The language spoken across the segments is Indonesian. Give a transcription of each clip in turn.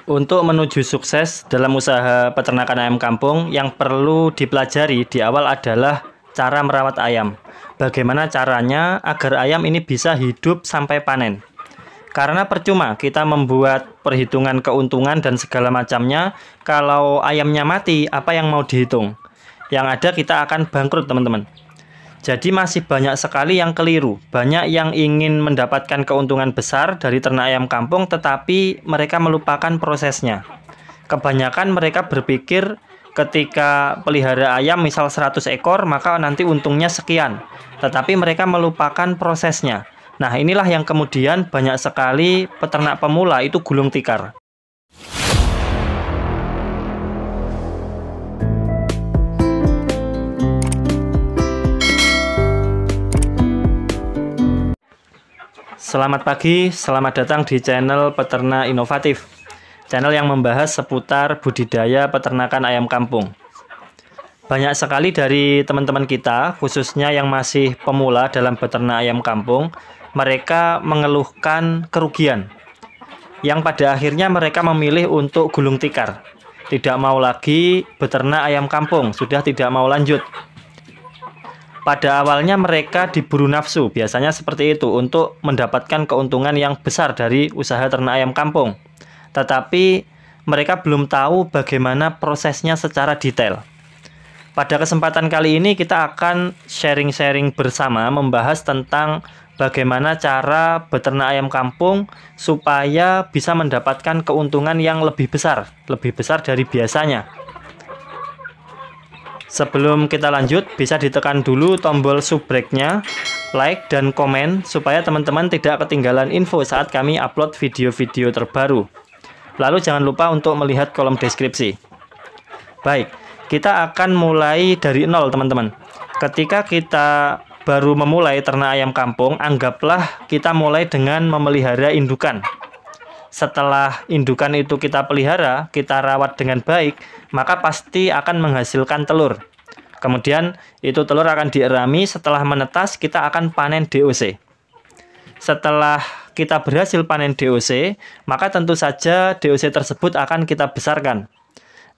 Untuk menuju sukses dalam usaha peternakan ayam kampung, yang perlu dipelajari di awal adalah cara merawat ayam. Bagaimana caranya agar ayam ini bisa hidup sampai panen. Karena percuma kita membuat perhitungan keuntungan dan segala macamnya, kalau ayamnya mati, apa yang mau dihitung? Yang ada kita akan bangkrut, teman-teman. Jadi masih banyak sekali yang keliru. Banyak yang ingin mendapatkan keuntungan besar dari ternak ayam kampung, tetapi mereka melupakan prosesnya. Kebanyakan mereka berpikir ketika pelihara ayam misal 100 ekor, maka nanti untungnya sekian. Tetapi mereka melupakan prosesnya. Nah, inilah yang kemudian banyak sekali peternak pemula itu gulung tikar. Selamat pagi, selamat datang di channel Peternak Inovatif. Channel yang membahas seputar budidaya peternakan ayam kampung. Banyak sekali dari teman-teman kita, khususnya yang masih pemula dalam peternak ayam kampung, mereka mengeluhkan kerugian. Yang pada akhirnya mereka memilih untuk gulung tikar. Tidak mau lagi beternak ayam kampung, sudah tidak mau lanjut. Pada awalnya mereka diburu nafsu, biasanya seperti itu, untuk mendapatkan keuntungan yang besar dari usaha ternak ayam kampung. Tetapi mereka belum tahu bagaimana prosesnya secara detail. Pada kesempatan kali ini kita akan sharing-sharing bersama membahas tentang bagaimana cara beternak ayam kampung supaya bisa mendapatkan keuntungan yang lebih besar dari biasanya. Sebelum kita lanjut, bisa ditekan dulu tombol subrek-nya, like dan komen supaya teman-teman tidak ketinggalan info saat kami upload video-video terbaru. Lalu jangan lupa untuk melihat kolom deskripsi. Baik, kita akan mulai dari nol, teman-teman. Ketika kita baru memulai ternak ayam kampung, anggaplah kita mulai dengan memelihara indukan. Setelah indukan itu kita pelihara, kita rawat dengan baik, maka pasti akan menghasilkan telur. Kemudian itu telur akan dierami, setelah menetas kita akan panen DOC. Setelah kita berhasil panen DOC, maka tentu saja DOC tersebut akan kita besarkan.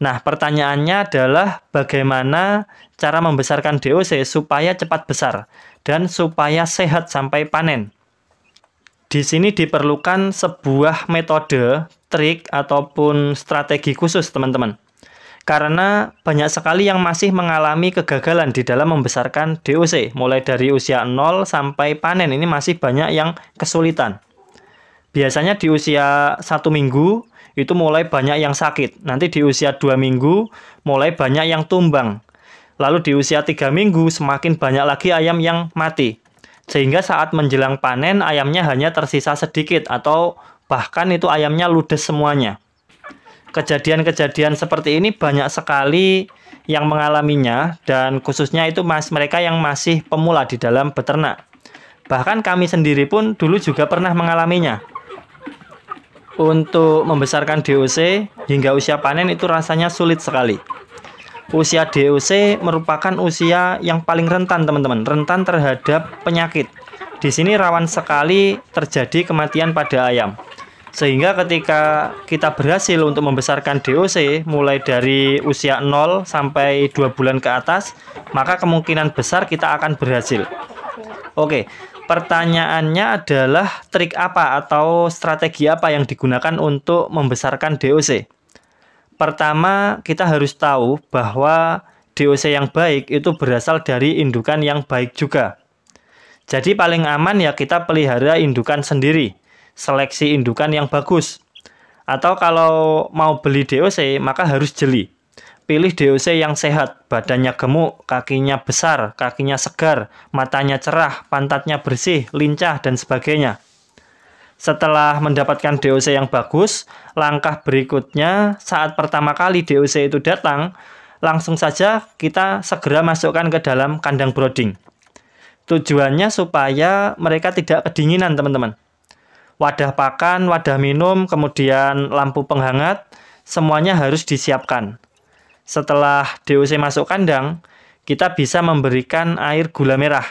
Nah, pertanyaannya adalah bagaimana cara membesarkan DOC supaya cepat besar dan supaya sehat sampai panen. Di sini diperlukan sebuah metode, trik, ataupun strategi khusus, teman-teman. Karena banyak sekali yang masih mengalami kegagalan di dalam membesarkan DOC. Mulai dari usia 0 sampai panen, ini masih banyak yang kesulitan. Biasanya di usia 1 minggu, itu mulai banyak yang sakit. Nanti di usia 2 minggu, mulai banyak yang tumbang. Lalu di usia 3 minggu, semakin banyak lagi ayam yang mati. Sehingga saat menjelang panen ayamnya hanya tersisa sedikit atau bahkan itu ayamnya ludes semuanya. Kejadian-kejadian seperti ini banyak sekali yang mengalaminya dan khususnya itu mereka yang masih pemula di dalam beternak. Bahkan kami sendiri pun dulu juga pernah mengalaminya. Untuk membesarkan DOC hingga usia panen itu rasanya sulit sekali. Usia DOC merupakan usia yang paling rentan, teman-teman. Rentan terhadap penyakit. Di sini rawan sekali terjadi kematian pada ayam. Sehingga ketika kita berhasil untuk membesarkan DOC mulai dari usia 0 sampai 2 bulan ke atas, maka kemungkinan besar kita akan berhasil. Oke, pertanyaannya adalah trik apa atau strategi apa yang digunakan untuk membesarkan DOC? Pertama, kita harus tahu bahwa DOC yang baik itu berasal dari indukan yang baik juga. Jadi paling aman ya kita pelihara indukan sendiri, seleksi indukan yang bagus. Atau kalau mau beli DOC, maka harus jeli. Pilih DOC yang sehat, badannya gemuk, kakinya besar, kakinya segar, matanya cerah, pantatnya bersih, lincah, dan sebagainya. Setelah mendapatkan DOC yang bagus, langkah berikutnya saat pertama kali DOC itu datang, langsung saja kita segera masukkan ke dalam kandang brooding. Tujuannya supaya mereka tidak kedinginan, teman-teman. Wadah pakan, wadah minum, kemudian lampu penghangat, semuanya harus disiapkan. Setelah DOC masuk kandang, kita bisa memberikan air gula merah.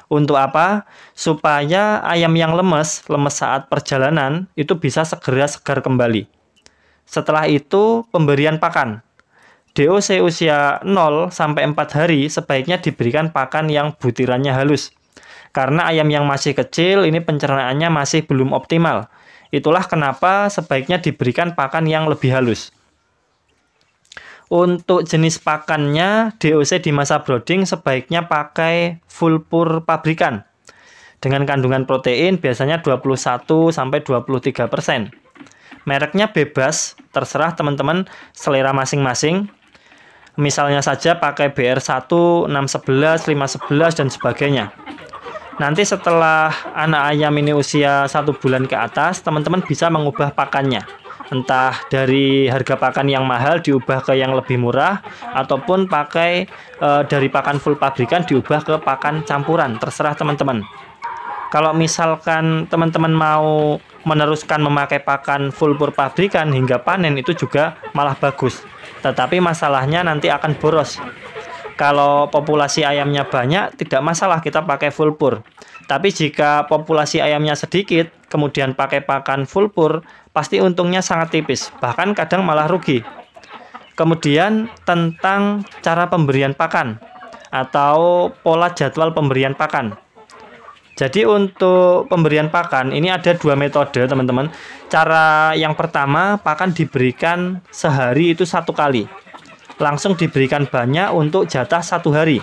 Untuk apa? Supaya ayam yang lemes saat perjalanan itu bisa segera segar kembali. Setelah itu pemberian pakan. DOC usia 0 sampai 4 hari sebaiknya diberikan pakan yang butirannya halus. Karena ayam yang masih kecil ini pencernaannya masih belum optimal. Itulah kenapa sebaiknya diberikan pakan yang lebih halus. Untuk jenis pakannya, DOC di masa brooding sebaiknya pakai full pur pabrikan. Dengan kandungan protein biasanya 21-23%. Mereknya bebas, terserah teman-teman selera masing-masing. Misalnya saja pakai BR1, 611, 511, dan sebagainya. Nanti setelah anak ayam ini usia 1 bulan ke atas, teman-teman bisa mengubah pakannya. Entah dari harga pakan yang mahal diubah ke yang lebih murah, ataupun pakai dari pakan full pabrikan diubah ke pakan campuran, terserah teman-teman. Kalau misalkan teman-teman mau meneruskan memakai pakan full pur pabrikan hingga panen, itu juga malah bagus. Tetapi masalahnya nanti akan boros. Kalau populasi ayamnya banyak, tidak masalah kita pakai full pur. Tapi jika populasi ayamnya sedikit, kemudian pakai pakan full pur, pasti untungnya sangat tipis. Bahkan kadang malah rugi. Kemudian tentang cara pemberian pakan atau pola jadwal pemberian pakan. Jadi untuk pemberian pakan ini ada 2 metode teman-teman. Cara yang pertama, pakan diberikan sehari itu 1 kali. Langsung diberikan banyak untuk jatah 1 hari.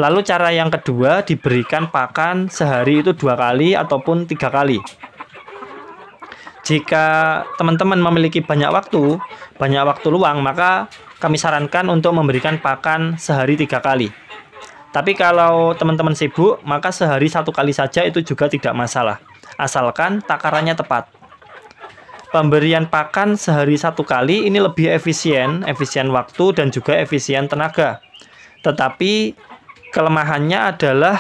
Lalu cara yang kedua, diberikan pakan sehari itu 2 kali ataupun 3 kali. Jika teman-teman memiliki banyak waktu luang, maka kami sarankan untuk memberikan pakan sehari 3 kali. Tapi kalau teman-teman sibuk, maka sehari 1 kali saja itu juga tidak masalah. Asalkan takarannya tepat. Pemberian pakan sehari 1 kali ini lebih efisien waktu dan juga efisien tenaga. Tetapi kelemahannya adalah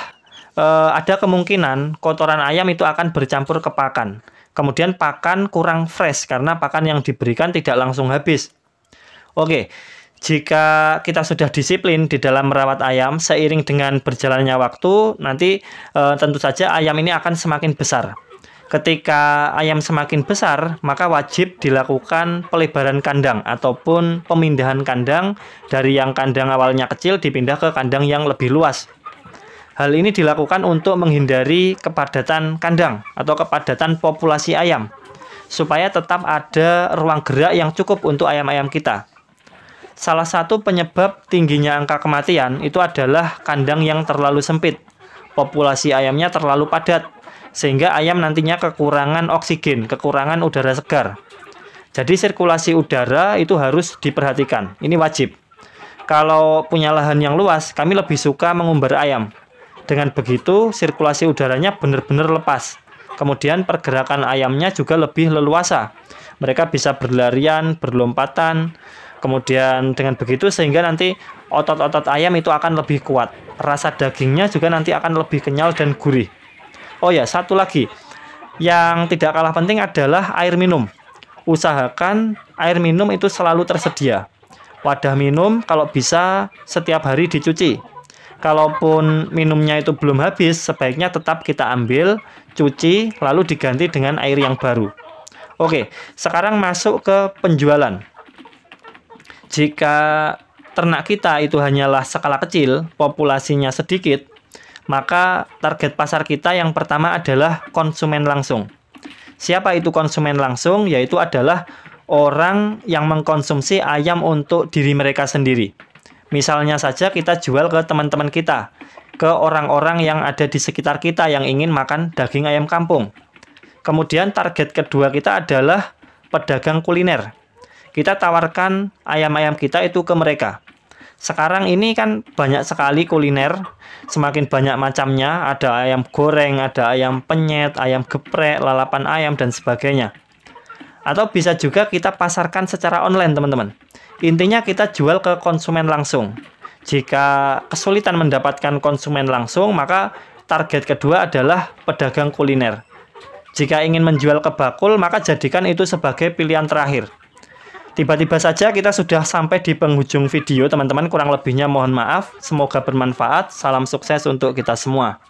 ada kemungkinan kotoran ayam itu akan bercampur ke pakan. Kemudian pakan kurang fresh karena pakan yang diberikan tidak langsung habis. Oke. Jika kita sudah disiplin di dalam merawat ayam, seiring dengan berjalannya waktu, nanti tentu saja ayam ini akan semakin besar. Ketika ayam semakin besar, maka wajib dilakukan pelebaran kandang ataupun pemindahan kandang dari yang kandang awalnya kecil dipindah ke kandang yang lebih luas. Hal ini dilakukan untuk menghindari kepadatan kandang atau kepadatan populasi ayam, supaya tetap ada ruang gerak yang cukup untuk ayam-ayam kita. Salah satu penyebab tingginya angka kematian itu adalah kandang yang terlalu sempit. Populasi ayamnya terlalu padat, sehingga ayam nantinya kekurangan oksigen, kekurangan udara segar. Jadi sirkulasi udara itu harus diperhatikan, ini wajib. Kalau punya lahan yang luas, kami lebih suka mengumbar ayam. Dengan begitu, sirkulasi udaranya benar-benar lepas. Kemudian pergerakan ayamnya juga lebih leluasa. Mereka bisa berlarian, berlompatan. Kemudian dengan begitu sehingga nanti otot-otot ayam itu akan lebih kuat. Rasa dagingnya juga nanti akan lebih kenyal dan gurih. Oh ya, satu lagi. Yang tidak kalah penting adalah air minum. Usahakan air minum itu selalu tersedia. Wadah minum kalau bisa setiap hari dicuci. Kalaupun minumnya itu belum habis, sebaiknya tetap kita ambil, cuci, lalu diganti dengan air yang baru. Oke, sekarang masuk ke penjualan. Jika ternak kita itu hanyalah skala kecil, populasinya sedikit, maka target pasar kita yang pertama adalah konsumen langsung. Siapa itu konsumen langsung? Yaitu adalah orang yang mengkonsumsi ayam untuk diri mereka sendiri. Misalnya saja kita jual ke teman-teman kita, ke orang-orang yang ada di sekitar kita yang ingin makan daging ayam kampung. Kemudian target kedua kita adalah pedagang kuliner. Kita tawarkan ayam-ayam kita itu ke mereka. Sekarang ini kan banyak sekali kuliner, semakin banyak macamnya, ada ayam goreng, ada ayam penyet, ayam geprek, lalapan ayam, dan sebagainya. Atau bisa juga kita pasarkan secara online, teman-teman. Intinya kita jual ke konsumen langsung. Jika kesulitan mendapatkan konsumen langsung, maka target kedua adalah pedagang kuliner. Jika ingin menjual ke bakul, maka jadikan itu sebagai pilihan terakhir. Tiba-tiba saja kita sudah sampai di penghujung video, teman-teman. Kurang lebihnya mohon maaf. Semoga bermanfaat. Salam sukses untuk kita semua.